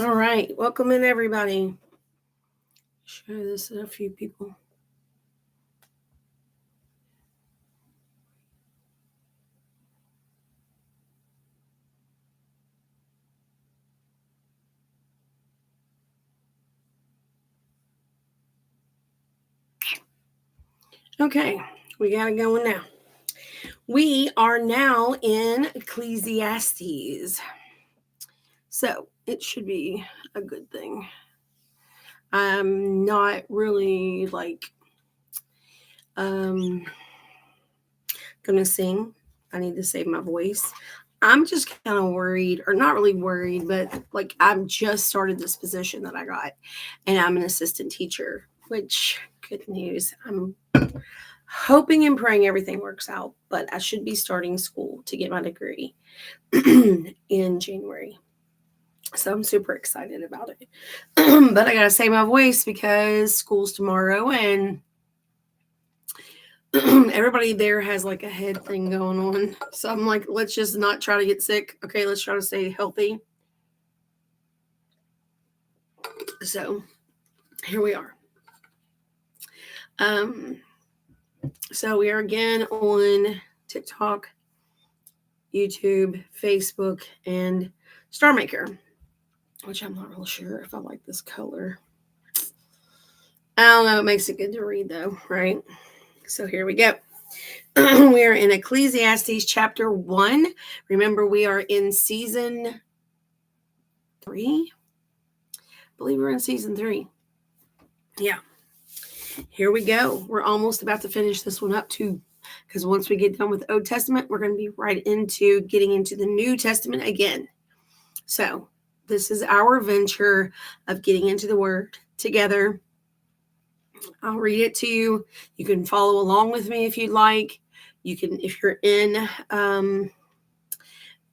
All right, welcome in everybody. Share this to a few people. Okay, we got it going now. We are now in Ecclesiastes. So it should be a good thing. I'm not really gonna sing. I need to save my voice. I'm just kind of worried, or not really worried, but like I've just started this position that I got, and I'm an assistant teacher, which good news. I'm hoping and praying everything works out, but I should be starting school to get my degree in January. So I'm super excited about it. But I got to save my voice because school's tomorrow and everybody there has like a head thing going on. So I'm like, let's just not try to get sick. Okay, let's try to stay healthy. So here we are. Um, so we are again on TikTok, YouTube, Facebook, and Star Maker, which I'm not real sure if I like this color. I don't know. It makes it good to read though, right? So here we go. We are in Ecclesiastes chapter 1. Remember, we are in season 3. I believe we're in season 3. Yeah. Here we go. We're almost about to finish this one up too. Because once we get done with the Old Testament, we're going to be right into getting into the New Testament again. So this is our venture of getting into the Word together. I'll read it to you. You can follow along with me if you'd like. You can, if you're in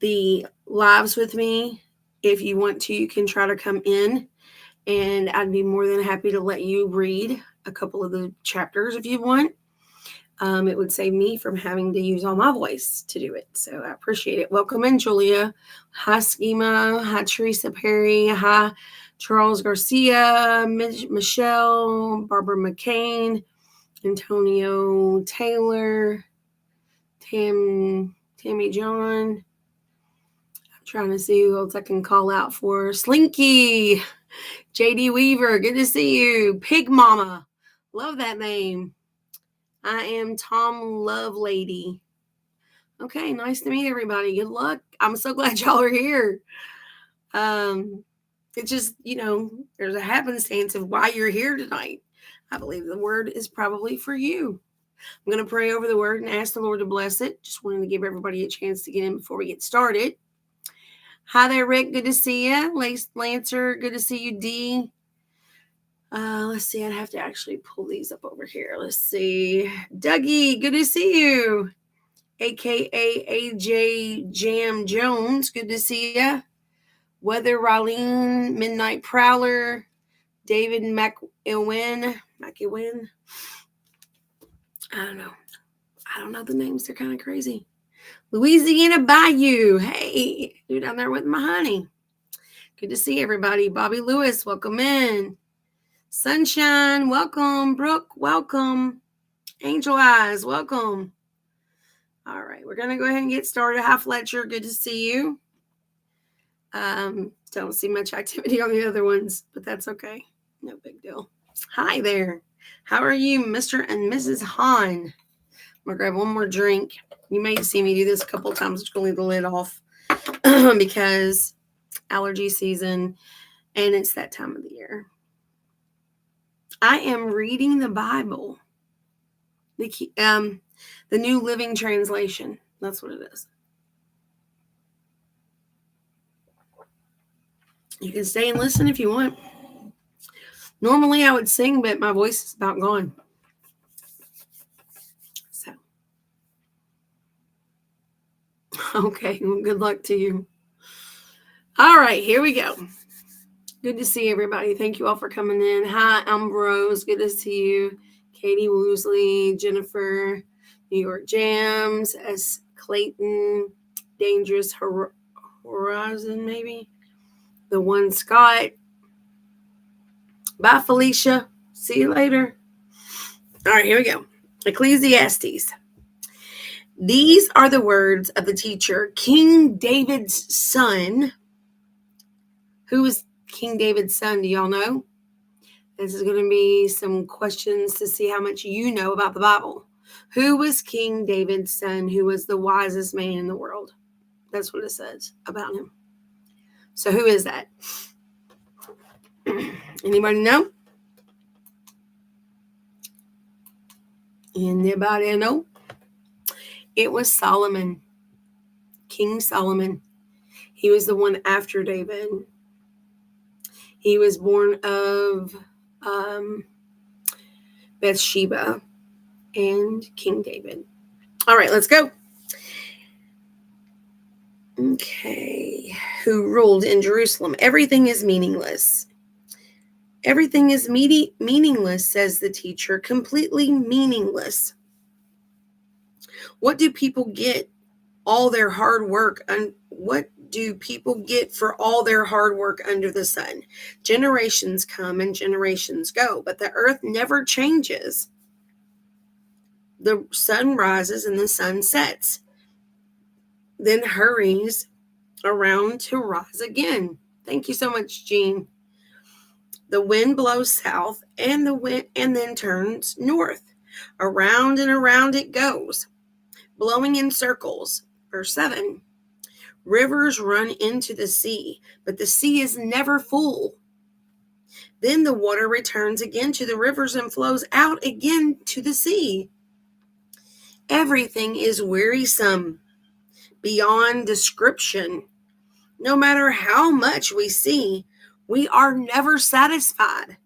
the lives with me, if you want to, you can try to come in, and I'd be more than happy to let you read a couple of the chapters if you want. It would save me from having to use all my voice to do it. So I appreciate it. Welcome in, Julia. Hi, Schema. Hi, Teresa Perry. Hi, Charles Garcia, Michelle, Barbara McCain, Antonio Taylor, Tammy John. I'm trying to see who else I can call out for. Slinky, JD Weaver. Good to see you. Pig Mama. Love that name. I am Tom Lovelady. Okay, nice to meet everybody. Good luck. I'm so glad y'all are here. It's just, there's a happenstance of why you're here tonight. I believe the word is probably for you. I'm going to pray over the word and ask the Lord to bless it. Just wanted to give everybody a chance to get in before we get started. Hi there, Rick. Good to see you. Lancer, good to see you, D. Let's see. I'd have to actually pull these up over here. Let's see. Dougie, good to see you. AKA AJ Jam Jones, good to see you. Weather Raleen, Midnight Prowler, David McEwen. I don't know the names. They're kind of crazy. Louisiana Bayou. Hey, you're down there with my honey. Good to see everybody. Bobby Lewis, welcome in. Sunshine, welcome. Brooke, welcome. Angel Eyes, welcome. All right, we're going to go ahead and get started. Hi, Fletcher. Good to see you. Don't see much activity on the other ones, but that's okay. No big deal. Hi there. How are you, Mr. and Mrs. Hahn? I'm going to grab one more drink. You may see me do this a couple of times. Just going to leave the lid off because allergy season, and it's that time of the year. I am reading the Bible, the New Living Translation. That's what it is. You can stay and listen if you want. Normally I would sing, but my voice is about gone. So, okay, well, good luck to you. All right, here we go. Good to see everybody. Thank you all for coming in. Hi, Ambrose. Good to see you. Katie Woosley, Jennifer, New York Jams, S. Clayton, Dangerous Horizon, maybe. the one Scott. Bye, Felicia. See you later. All right, here we go. Ecclesiastes. These are the words of the teacher, King David's son. Who was King David's son? Do y'all know? This is going to be some questions to see how much you know about the Bible. Who was King David's son? Who was the wisest man in the world? That's what it says about him. So who is that? Anybody know? Anybody know? It was Solomon. King Solomon. He was the one after David. He was born of Bathsheba and King David. All right, let's go. Okay. Who ruled in Jerusalem? Everything is meaningless. Everything is meaningless, says the teacher. Completely meaningless. What do people get all their hard work? What do people get for all their hard work under the sun? Generations come and generations go, but the earth never changes. The sun rises and the sun sets, then hurries around to rise again. Thank you so much, Jean. The wind blows south and then turns north. Around and around it goes, blowing in circles. Verse 7. Rivers run into the sea, but the sea is never full. Then the water returns again to the rivers and flows out again to the sea. Everything is wearisome, beyond description. No matter how much we see, we are never satisfied.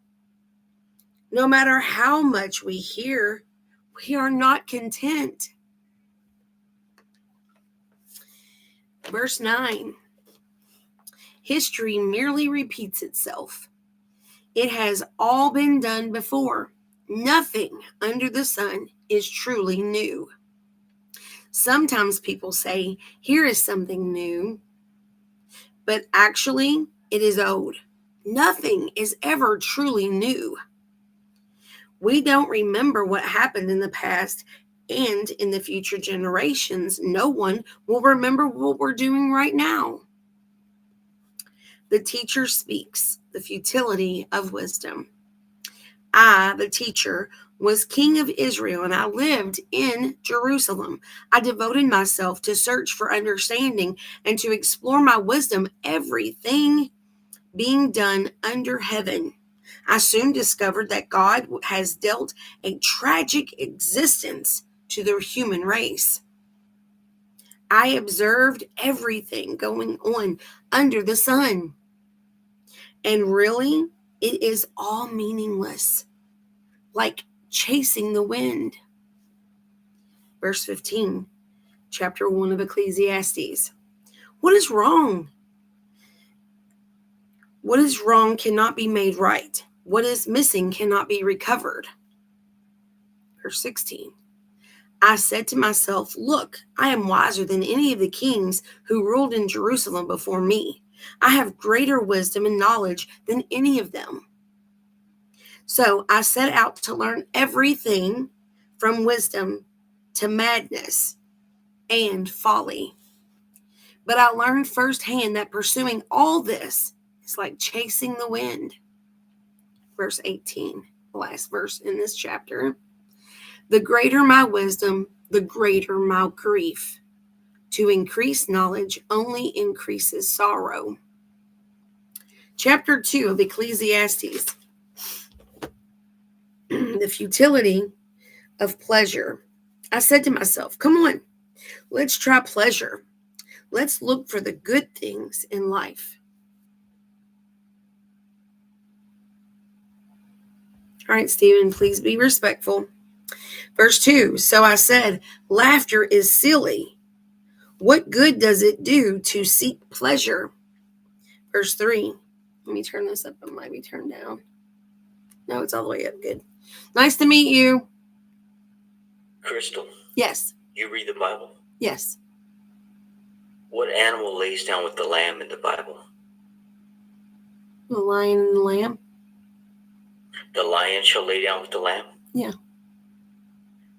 No matter how much we hear, we are not content. Verse 9. History merely repeats itself. It has all been done before. Nothing under the sun is truly new. Sometimes people say, here is something new, but actually it is old. Nothing is ever truly new. We don't remember what happened in the past, and in the future generations, no one will remember what we're doing right now. The teacher speaks, the futility of wisdom. I, the teacher, was king of Israel, and I lived in Jerusalem. I devoted myself to search for understanding and to explore my wisdom, everything being done under heaven. I soon discovered that God has dealt a tragic existence to the human race. I observed everything going on under the sun. And really, it is all meaningless, like chasing the wind. Verse 15, chapter 1 of Ecclesiastes. What is wrong? What is wrong cannot be made right. What is missing cannot be recovered. Verse 16. I said to myself, look, I am wiser than any of the kings who ruled in Jerusalem before me. I have greater wisdom and knowledge than any of them. So I set out to learn everything from wisdom to madness and folly. But I learned firsthand that pursuing all this is like chasing the wind. Verse 18, the last verse in this chapter. The greater my wisdom, the greater my grief. To increase knowledge only increases sorrow. Chapter 2 of Ecclesiastes. The futility of pleasure. I said to myself, come on, let's try pleasure. Let's look for the good things in life. All right, Stephen, please be respectful. Verse 2, so I said, laughter is silly. What good does it do to seek pleasure? Verse 3, let me turn this up. It might be turned down. No, it's all the way up. Good. Nice to meet you. Crystal. Yes. You read the Bible? Yes. What animal lays down with the lamb in the Bible? The lion and the lamb? The lion shall lay down with the lamb? Yeah.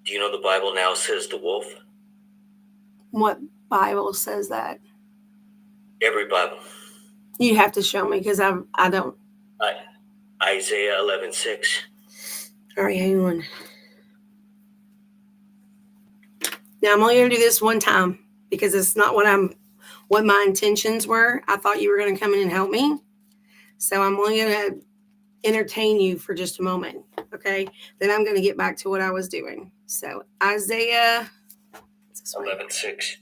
Do you know the Bible now says the wolf? What Bible says that? Every Bible. You have to show me because I don't. Isaiah 11:6. All right, hang on. Now I'm only going to do this one time because it's not what my intentions were. I thought you were going to come in and help me. So I'm only going to entertain you for just a moment. Okay. Then I'm going to get back to what I was doing. So Isaiah 11:6.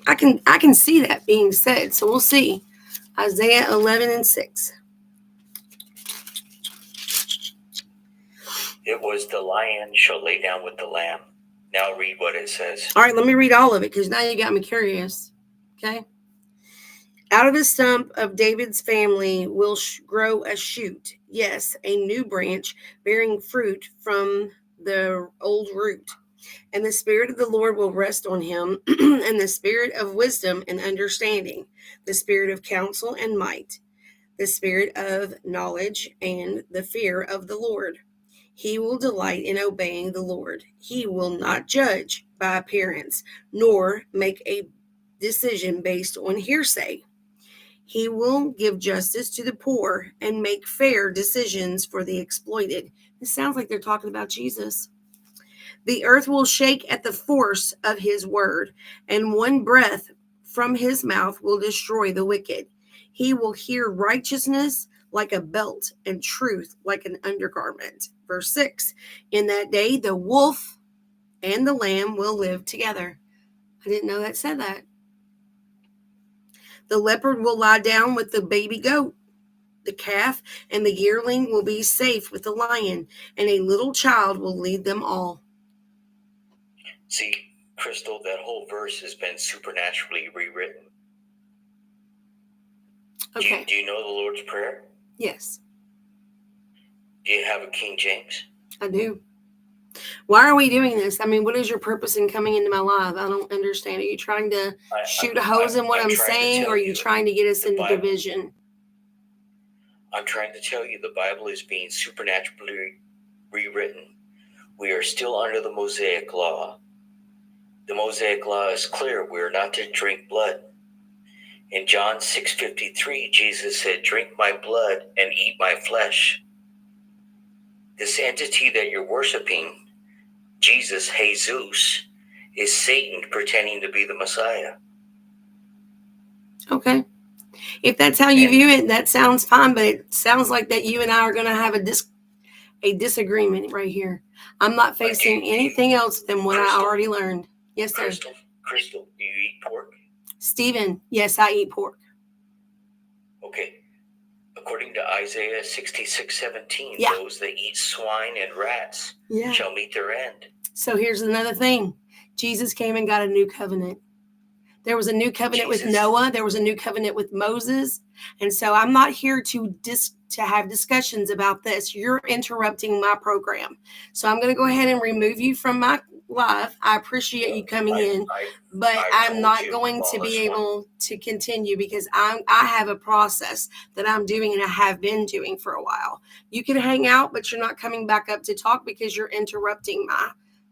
I can see that being said. So we'll see. Isaiah 11:6. It was the lion shall lay down with the lamb. Now read what it says. All right, let me read all of it because now you got me curious. Okay. Out of the stump of David's family will grow a shoot. Yes, a new branch bearing fruit from the old root. And the Spirit of the Lord will rest on him, and the Spirit of wisdom and understanding, the Spirit of counsel and might, the Spirit of knowledge and the fear of the Lord. He will delight in obeying the Lord. He will not judge by appearance, nor make a decision based on hearsay. He will give justice to the poor and make fair decisions for the exploited. This sounds like they're talking about Jesus. The earth will shake at the force of his word, and one breath from his mouth will destroy the wicked. He will hear righteousness like a belt and truth like an undergarment. Verse 6, in that day, the wolf and the lamb will live together. I didn't know that said that. The leopard will lie down with the baby goat. The calf and the yearling will be safe with the lion, and a little child will lead them all. See, Crystal, that whole verse has been supernaturally rewritten. Okay. Do you know the Lord's Prayer? Yes. Do you have a King James? I do. Why are we doing this? I mean, what is your purpose in coming into my live? I don't understand. Are you trying to shoot a hose in what I'm saying, or are you trying to get us into division? I'm trying to tell you the Bible is being supernaturally rewritten. We are still under the Mosaic Law. The Mosaic Law is clear. We are not to drink blood. In John 6:53, Jesus said, drink my blood and eat my flesh. This entity that you're worshiping, Jesus, Jesus, is Satan pretending to be the Messiah. Okay. If that's how you view it, that sounds fine, but it sounds like that you and I are going to have a disagreement right here. I'm not facing anything else than what I already learned. Yes, sir. Crystal, do you eat pork? Stephen, yes, I eat pork. Okay. According to Isaiah 66:17, yeah. Those that eat swine and rats shall meet their end. So here's another thing. Jesus came and got a new covenant. There was a new covenant with Noah. There was a new covenant with Moses. And so I'm not here to have discussions about this. You're interrupting my program. So I'm going to go ahead and remove you from my live. I appreciate you coming in, but I'm not going to be able to continue because I have a process that I'm doing and I have been doing for a while. You can hang out, but you're not coming back up to talk because you're interrupting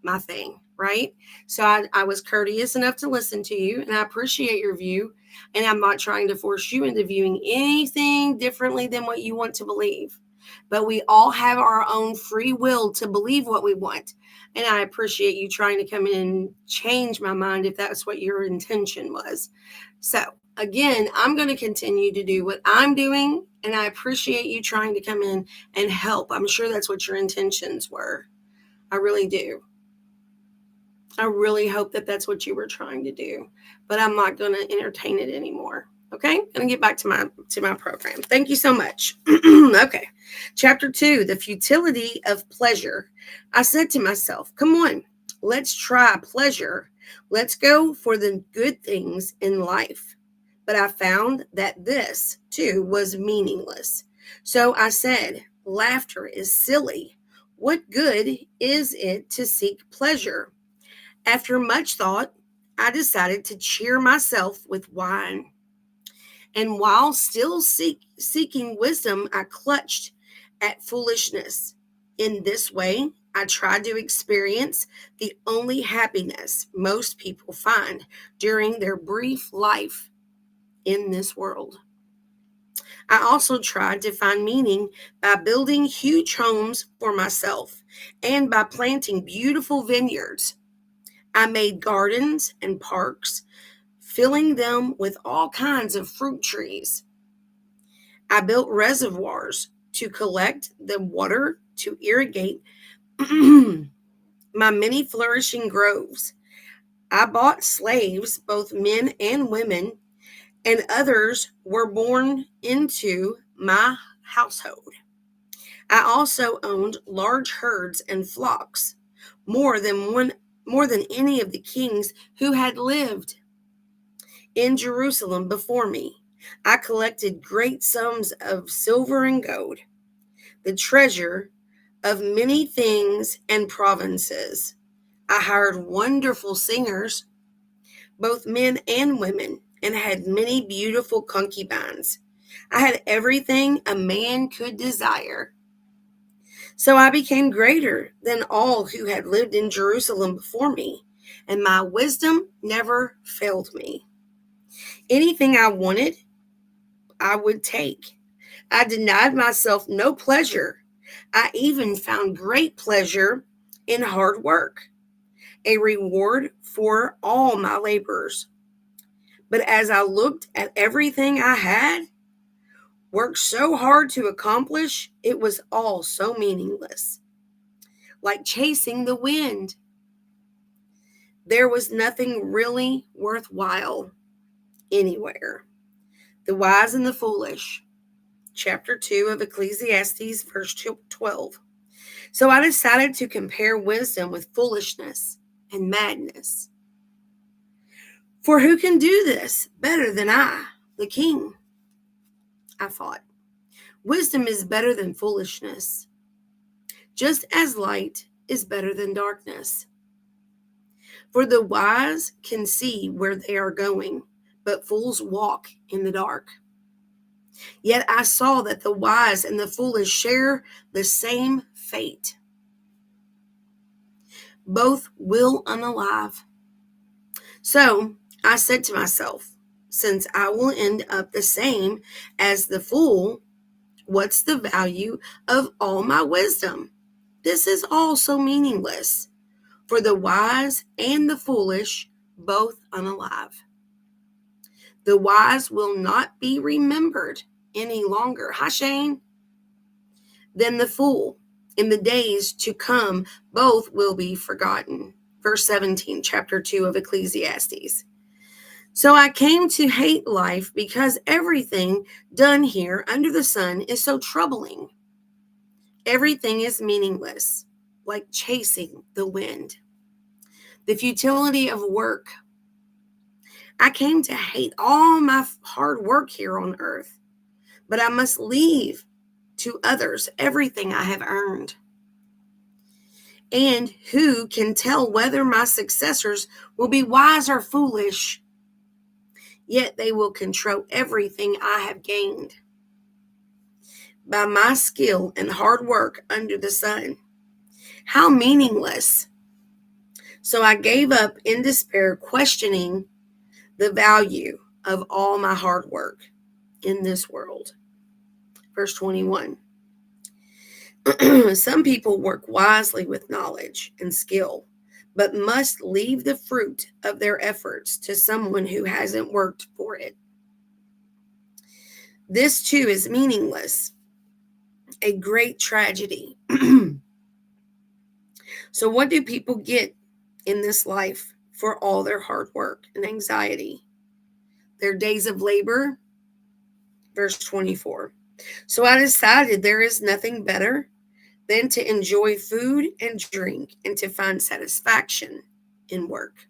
my thing. Right? So I was courteous enough to listen to you, and I appreciate your view, and I'm not trying to force you into viewing anything differently than what you want to believe. But we all have our own free will to believe what we want, and I appreciate you trying to come in and change my mind if that's what your intention was. So again, I'm going to continue to do what I'm doing, and I appreciate you trying to come in and help. I'm sure that's what your intentions were. I really do. I really hope that that's what you were trying to do, but I'm not going to entertain it anymore. Okay. I'm going to get back to my program. Thank you so much. Okay. Chapter 2, the futility of pleasure. I said to myself, come on, let's try pleasure. Let's go for the good things in life. But I found that this too was meaningless. So I said, laughter is silly. What good is it to seek pleasure? After much thought, I decided to cheer myself with wine. And while still seeking wisdom, I clutched at foolishness. In this way, I tried to experience the only happiness most people find during their brief life in this world. I also tried to find meaning by building huge homes for myself and by planting beautiful vineyards. I made gardens and parks, filling them with all kinds of fruit trees. I built reservoirs to collect the water to irrigate my many flourishing groves. I bought slaves, both men and women, and others were born into my household. I also owned large herds and flocks, more than any of the kings who had lived in Jerusalem before me. I collected great sums of silver and gold, the treasure of many things and provinces. I hired wonderful singers, both men and women, and had many beautiful concubines. I had everything a man could desire. So I became greater than all who had lived in Jerusalem before me, and my wisdom never failed me. Anything I wanted, I would take. I denied myself no pleasure. I even found great pleasure in hard work, a reward for all my labors. But as I looked at everything I had worked so hard to accomplish, it was all so meaningless, like chasing the wind. There was nothing really worthwhile anywhere. The wise and the foolish. Chapter 2 of Ecclesiastes, verse 12. So I decided to compare wisdom with foolishness and madness. For who can do this better than I, the king? I thought. Wisdom is better than foolishness, just as light is better than darkness. For the wise can see where they are going, but fools walk in the dark. Yet I saw that the wise and the foolish share the same fate. Both will unalive. So I said to myself, since I will end up the same as the fool, what's the value of all my wisdom? This is all so meaningless. For the wise and the foolish, both unalive. The wise will not be remembered any longer. Hi, Shane. Than the fool. In the days to come, both will be forgotten. Verse 17, chapter 2 of Ecclesiastes. So I came to hate life because everything done here under the sun is so troubling. Everything is meaningless, like chasing the wind. The futility of work. I came to hate all my hard work here on earth, but I must leave to others everything I have earned. And who can tell whether my successors will be wise or foolish? Yet they will control everything I have gained by my skill and hard work under the sun. How meaningless. So I gave up in despair, questioning the value of all my hard work in this world. Verse 21. Some people work wisely with knowledge and skill, but must leave the fruit of their efforts to someone who hasn't worked for it. This too is meaningless, a great tragedy. So what do people get in this life for all their hard work and anxiety? Their days of labor. Verse 24. So I decided there is nothing better than to enjoy food and drink and to find satisfaction in work.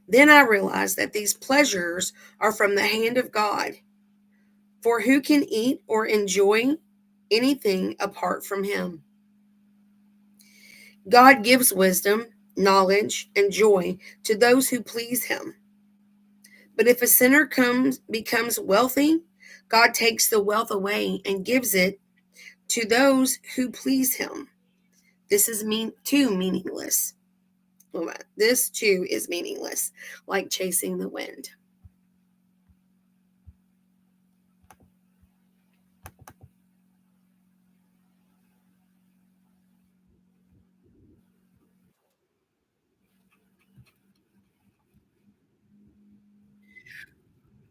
Then I realized that these pleasures are from the hand of God. For who can eat or enjoy anything apart from him? God gives wisdom knowledge, and joy to those who please him. But if a sinner becomes wealthy, God takes the wealth away and gives it to those who please him. This is too meaningless. This too is meaningless, like chasing the wind.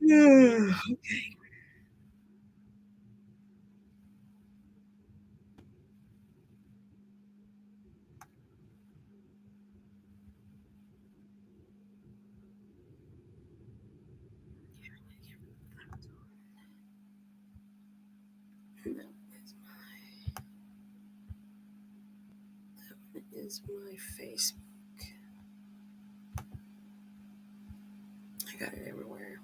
Okay. That is my Facebook. I got it everywhere.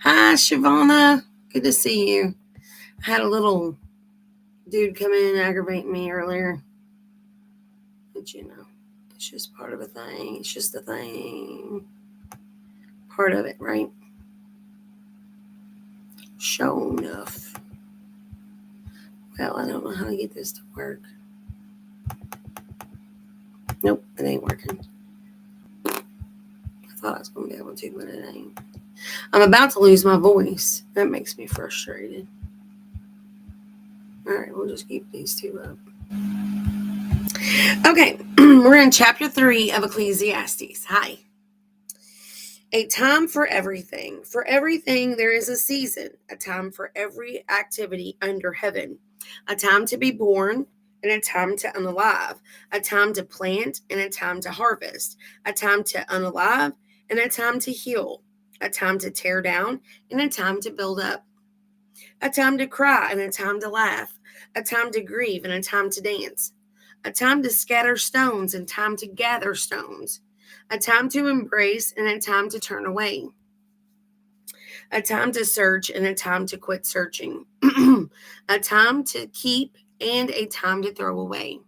Hi, Shavana. Good to see you. I had a little dude come in and aggravate me earlier. But it's just part of a thing. It's just a thing. Part of it, right? Show enough. Well, I don't know how to get this to work. Nope, it ain't working. I thought I was going to be able to, but it ain't. I'm about to lose my voice. That makes me frustrated. All right, we'll just keep these two up. Okay, we're in chapter 3 of Ecclesiastes. Hi. A time for everything. For everything, there is a season, a time for every activity under heaven, a time to be born and a time to unalive, a time to plant and a time to harvest, a time to unalive and a time to heal, a time to tear down and a time to build up, a time to cry and a time to laugh, a time to grieve and a time to dance, a time to scatter stones and time to gather stones, a time to embrace and a time to turn away, a time to search and a time to quit searching, a time to keep and a time to throw away,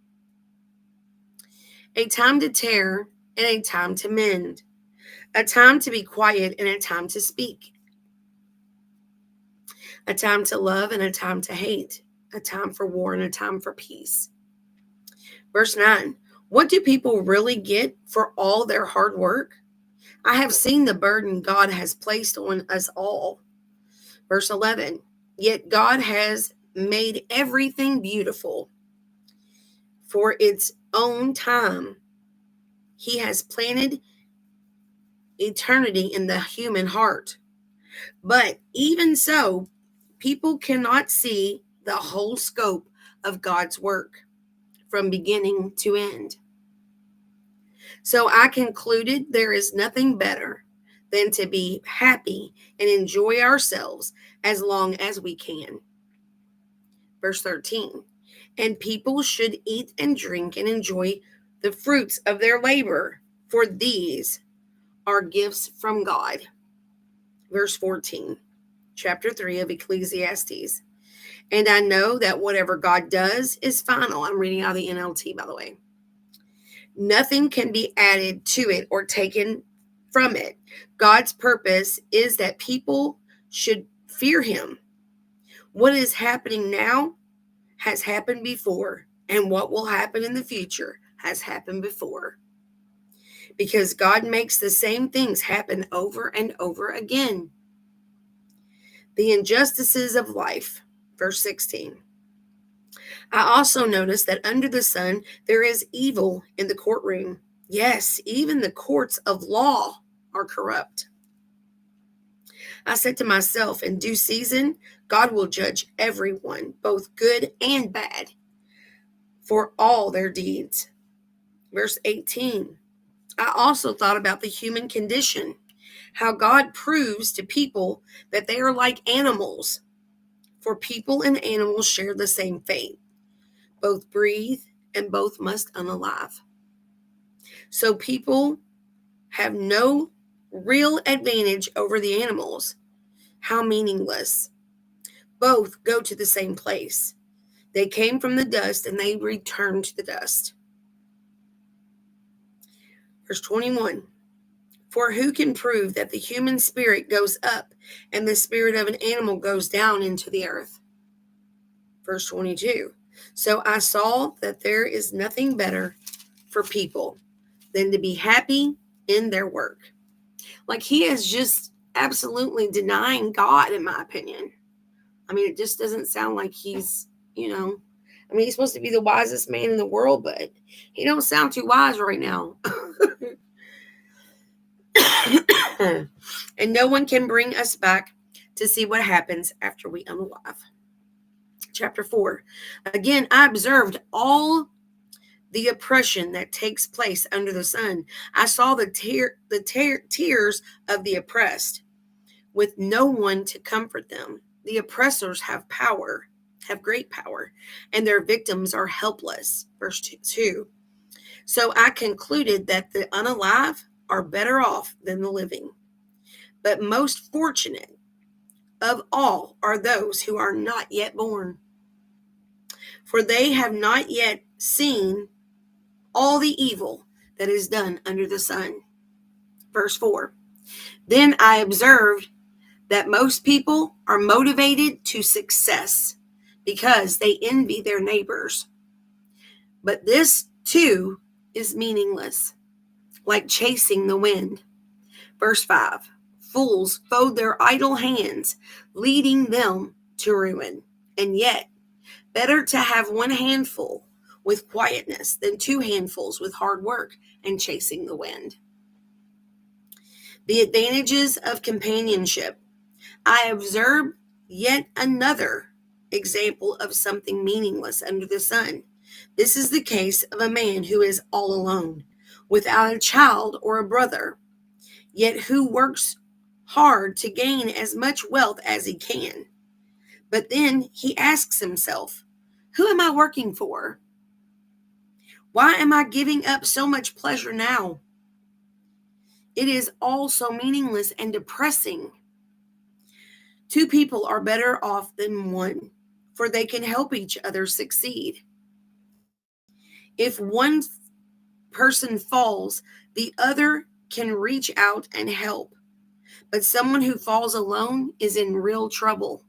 a time to tear and a time to mend, a time to be quiet and a time to speak, a time to love and a time to hate, a time for war and a time for peace. Verse 9, what do people really get for all their hard work? I have seen the burden God has placed on us all. Verse 11, yet God has made everything beautiful for its own time. He has planted eternity in the human heart. But even so, people cannot see the whole scope of God's work from beginning to end. So I concluded there is nothing better than to be happy and enjoy ourselves as long as we can. Verse 13, and people should eat and drink and enjoy the fruits of their labor, for these are gifts from God. Verse 14, chapter 3 of Ecclesiastes. And I know that whatever God does is final. I'm reading out of the NLT, by the way. Nothing can be added to it or taken from it. God's purpose is that people should fear him. What is happening now has happened before, and what will happen in the future has happened before. Because God makes the same things happen over and over again. The injustices of life. Verse 16. I also noticed that under the sun there is evil in the courtroom. Yes, even the courts of law are corrupt. I said to myself, in due season, God will judge everyone, both good and bad, for all their deeds. Verse 18. I also thought about the human condition, how God proves to people that they are like animals, for people and animals share the same fate. Both breathe and both must unalive. So people have no real advantage over the animals. How meaningless. Both go to the same place. They came from the dust and they return to the dust. Verse 21. For who can prove that the human spirit goes up and the spirit of an animal goes down into the earth? Verse 22. So I saw that there is nothing better for people than to be happy in their work. Like, he is just absolutely denying God, in my opinion. I mean, it just doesn't sound like he's, he's supposed to be the wisest man in the world, but he don't sound too wise right now. And no one can bring us back to see what happens after we unalive. Chapter 4. Again, I observed all the oppression that takes place under the sun. I saw the tears of the oppressed, with no one to comfort them. The oppressors have great power, and their victims are helpless. Verse 2. So I concluded that the unalive are better off than the living. But most fortunate of all are those who are not yet born, for they have not yet seen all the evil that is done under the sun. Verse 4. Then I observed that most people are motivated to success because they envy their neighbors. But this, too, is meaningless, like chasing the wind. Verse 5. Fools fold their idle hands, leading them to ruin. And yet, better to have one handful with quietness than two handfuls with hard work and chasing the wind. The advantages of companionship. I observe yet another example of something meaningless under the sun. This is the case of a man who is all alone, without a child or a brother, yet who works hard to gain as much wealth as he can. But then he asks himself, who am I working for? Why am I giving up so much pleasure now? It is all so meaningless and depressing. Two people are better off than one, for they can help each other succeed. If one person falls, the other can reach out and help. But someone who falls alone is in real trouble.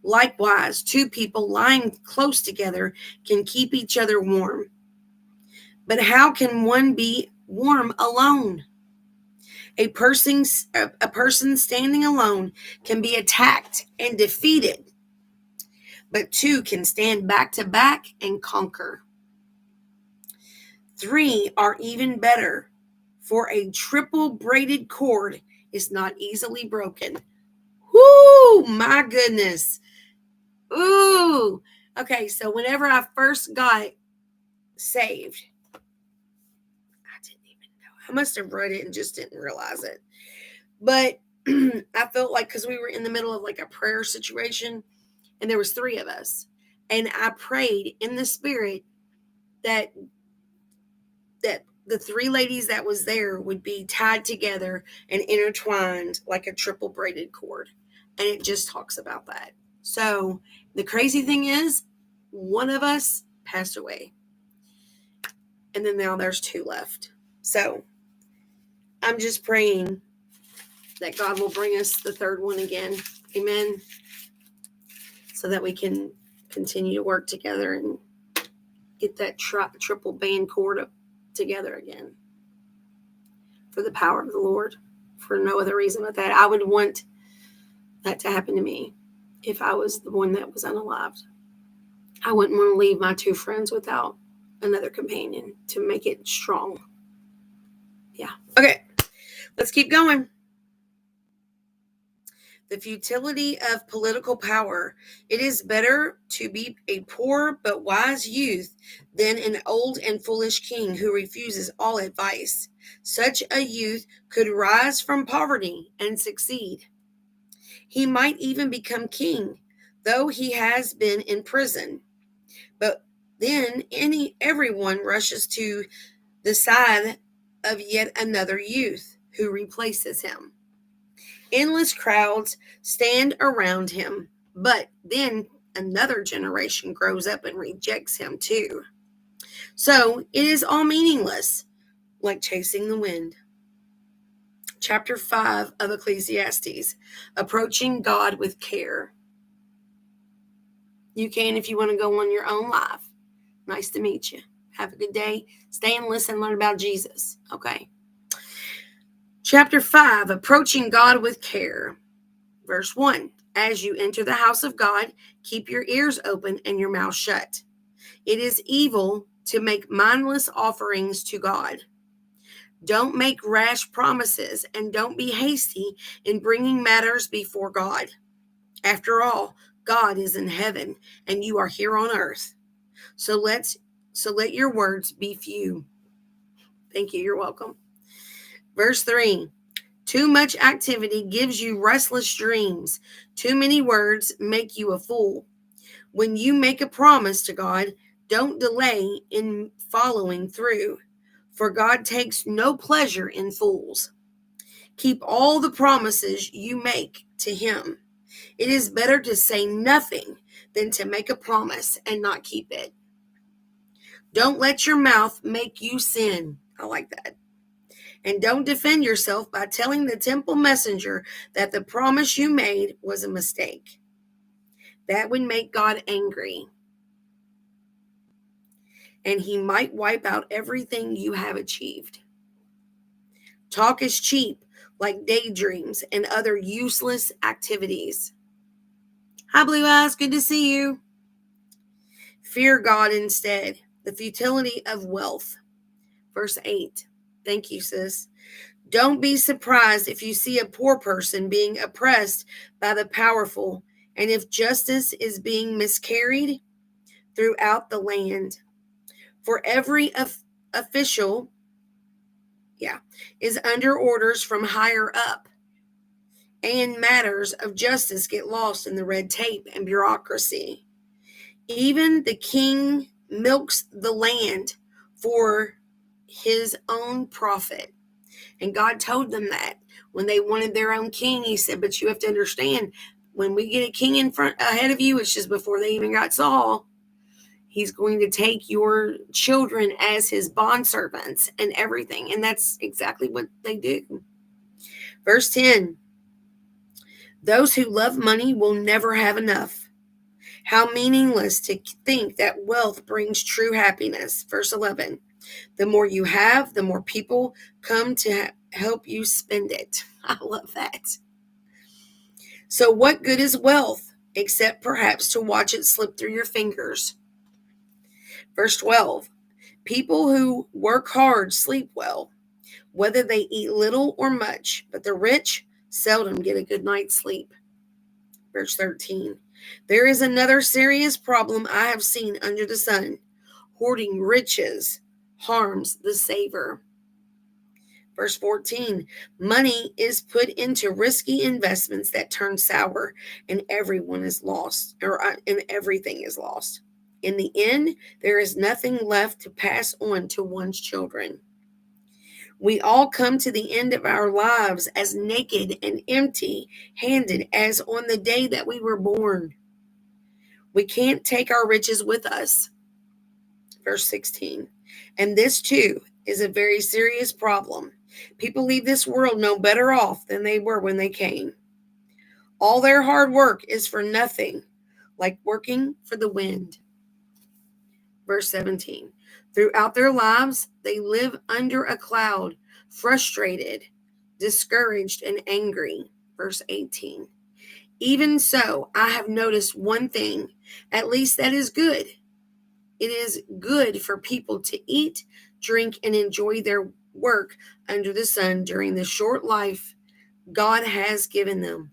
Likewise, two people lying close together can keep each other warm. But how can one be warm alone? A person standing alone can be attacked and defeated, but two can stand back to back and conquer. Three are even better, for a triple braided cord is not easily broken. Whoo, my goodness. Ooh. Okay, so whenever I first got saved, I didn't even know. I must have read it and just didn't realize it. But I felt like, because we were in the middle of like a prayer situation, and there was three of us, and I prayed in the spirit that the three ladies that was there would be tied together and intertwined like a triple braided cord. And it just talks about that. So the crazy thing is, one of us passed away. And then now there's two left. So I'm just praying that God will bring us the third one again. Amen. So that we can continue to work together and get that triple band cord up together again. For the power of the Lord. For no other reason but that. I would want that to happen to me if I was the one that was unalived. I wouldn't want to leave my two friends without another companion to make it strong. Yeah. Okay. Let's keep going. The futility of political power. It is better to be a poor but wise youth than an old and foolish king who refuses all advice. Such a youth could rise from poverty and succeed. He might even become king, though he has been in prison. But then everyone rushes to the side of yet another youth who replaces him. Endless crowds stand around him, but then another generation grows up and rejects him too. So it is all meaningless. like chasing the wind. Chapter 5 of Ecclesiastes, approaching God with care. You can if you want to go on your own live. Nice to meet you. Have a good day. Stay and listen, learn about Jesus. Okay. Chapter 5, approaching God with care. Verse 1, as you enter the house of God, keep your ears open and your mouth shut. It is evil to make mindless offerings to God. Don't make rash promises and don't be hasty in bringing matters before God. After all, God is in heaven and you are here on earth. So let your words be few. Thank you. You're welcome. Verse 3, too much activity gives you restless dreams. Too many words make you a fool. When you make a promise to God, don't delay in following through, for God takes no pleasure in fools. Keep all the promises you make to him. It is better to say nothing than to make a promise and not keep it. Don't let your mouth make you sin. I like that. And don't defend yourself by telling the temple messenger that the promise you made was a mistake. That would make God angry. And he might wipe out everything you have achieved. Talk is cheap, like daydreams and other useless activities. Hi, Blue Eyes. Good to see you. Fear God instead. The futility of wealth. Verse 8. Thank you, sis. Don't be surprised if you see a poor person being oppressed by the powerful, and if justice is being miscarried throughout the land. For every official, is under orders from higher up, and matters of justice get lost in the red tape and bureaucracy. Even the king milks the land for his own profit. And God told them that when they wanted their own king. He said, but you have to understand, when we get a king in front ahead of you, it's just before they even got Saul. He's going to take your children as his bondservants and everything. And that's exactly what they do. Verse 10, those who love money will never have enough. How meaningless to think that wealth brings true happiness. Verse 11, the more you have, the more people come to help you spend it. I love that. So what good is wealth, except perhaps to watch it slip through your fingers? Verse 12, people who work hard sleep well, whether they eat little or much, but the rich seldom get a good night's sleep. Verse 13, there is another serious problem I have seen under the sun. Hoarding riches harms the saver. Verse 14, money is put into risky investments that turn sour, and everyone is lost, and everything is lost. In the end, there is nothing left to pass on to one's children. We all come to the end of our lives as naked and empty-handed as on the day that we were born. We can't take our riches with us. Verse 16, and this too is a very serious problem. People leave this world no better off than they were when they came. All their hard work is for nothing, like working for the wind. Verse 17, throughout their lives, they live under a cloud, frustrated, discouraged, and angry. Verse 18, even so, I have noticed one thing, at least that is good. It is good for people to eat, drink, and enjoy their work under the sun during the short life God has given them,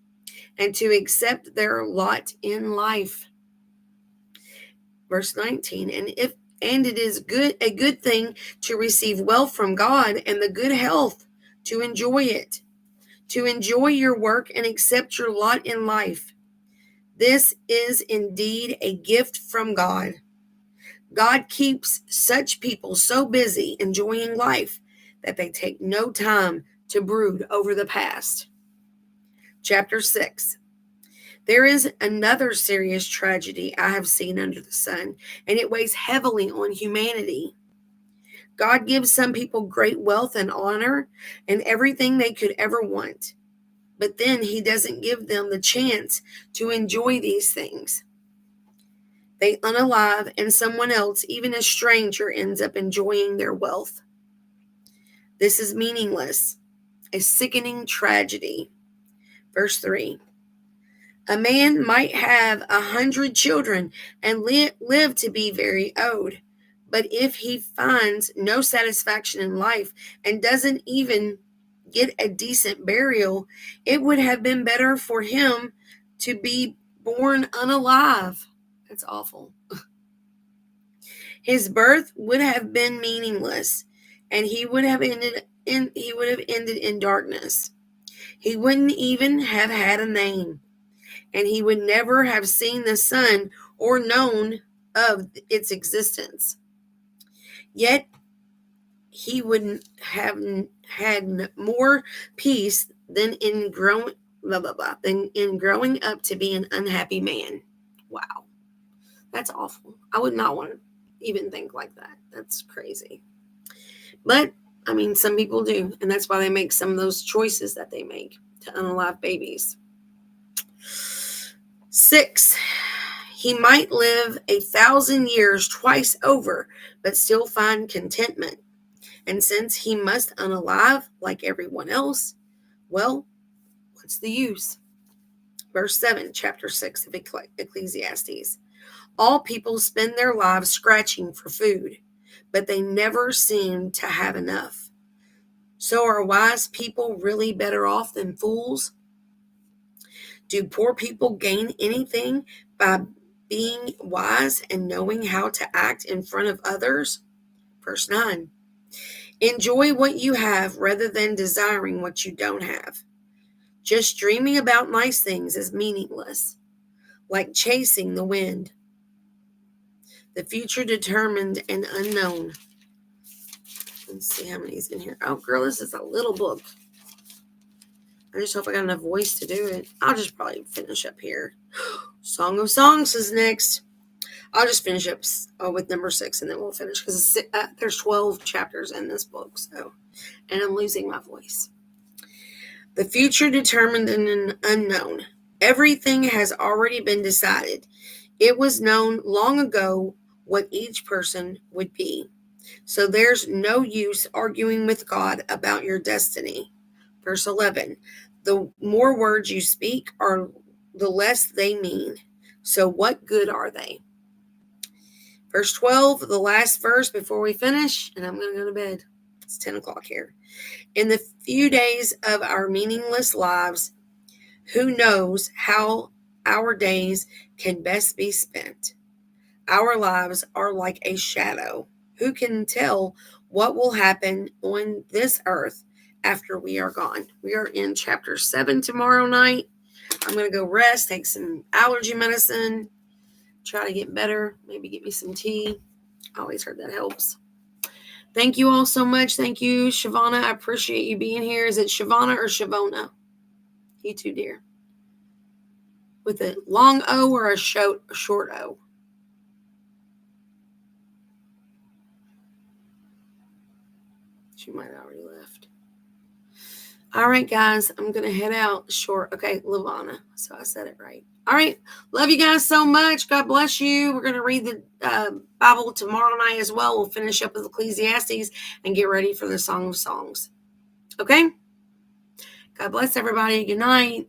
and to accept their lot in life. Verse 19, and it is a good thing to receive wealth from God and the good health to enjoy it, to enjoy your work and accept your lot in life. This is indeed a gift from God. God keeps such people so busy enjoying life that they take no time to brood over the past. Chapter 6. There is another serious tragedy I have seen under the sun, and it weighs heavily on humanity. God gives some people great wealth and honor and everything they could ever want. But then he doesn't give them the chance to enjoy these things. They unalive, and someone else, even a stranger, ends up enjoying their wealth. This is meaningless, a sickening tragedy. Verse 3. A man might have 100 children and live to be very old. But if he finds no satisfaction in life and doesn't even get a decent burial, it would have been better for him to be born unalive. That's awful. His birth would have been meaningless, and he would have ended in darkness. He wouldn't even have had a name, and he would never have seen the sun or known of its existence. Yet he would have had more peace than in growing up to be an unhappy man. Wow, that's awful. I would not want to even think like that. That's crazy. But I mean, some people do, and that's why they make some of those choices that they make to unalive babies. 6. He might live 1,000 years twice over, but still find contentment. And since he must unalive like everyone else, well, what's the use? Verse 7, chapter 6 of Ecclesiastes. All people spend their lives scratching for food, but they never seem to have enough. So are wise people really better off than fools? Do poor people gain anything by being wise and knowing how to act in front of others? Verse 9. Enjoy what you have rather than desiring what you don't have. Just dreaming about nice things is meaningless, like chasing the wind. The future determined and unknown. Let's see how many's in here. Oh, girl, this is a little book. I just hope I got enough voice to do it. I'll just probably finish up here. Song of Songs is next. I'll just finish up with number 6, and then we'll finish because there's 12 chapters in this book. And I'm losing my voice. The future determined and unknown. Everything has already been decided. It was known long ago what each person would be. So there's no use arguing with God about your destiny. Verse 11. The more words you speak, the less they mean. So what good are they? Verse 12, the last verse before we finish, and I'm going to go to bed. It's 10 o'clock here. In the few days of our meaningless lives, who knows how our days can best be spent? Our lives are like a shadow. Who can tell what will happen on this earth after we are gone? We are in chapter 7 tomorrow night. I'm going to go rest, take some allergy medicine, try to get better, maybe get me some tea. I always heard that helps. Thank you all so much. Thank you, Shavana. I appreciate you being here. Is it Shavana or Shavona? You too, dear. With a long O or a short O? She might have already left. All right, guys. I'm going to head out short. Okay, Lavana. So I said it right. All right. Love you guys so much. God bless you. We're going to read the Bible tomorrow night as well. We'll finish up with Ecclesiastes and get ready for the Song of Songs. Okay? God bless everybody. Good night.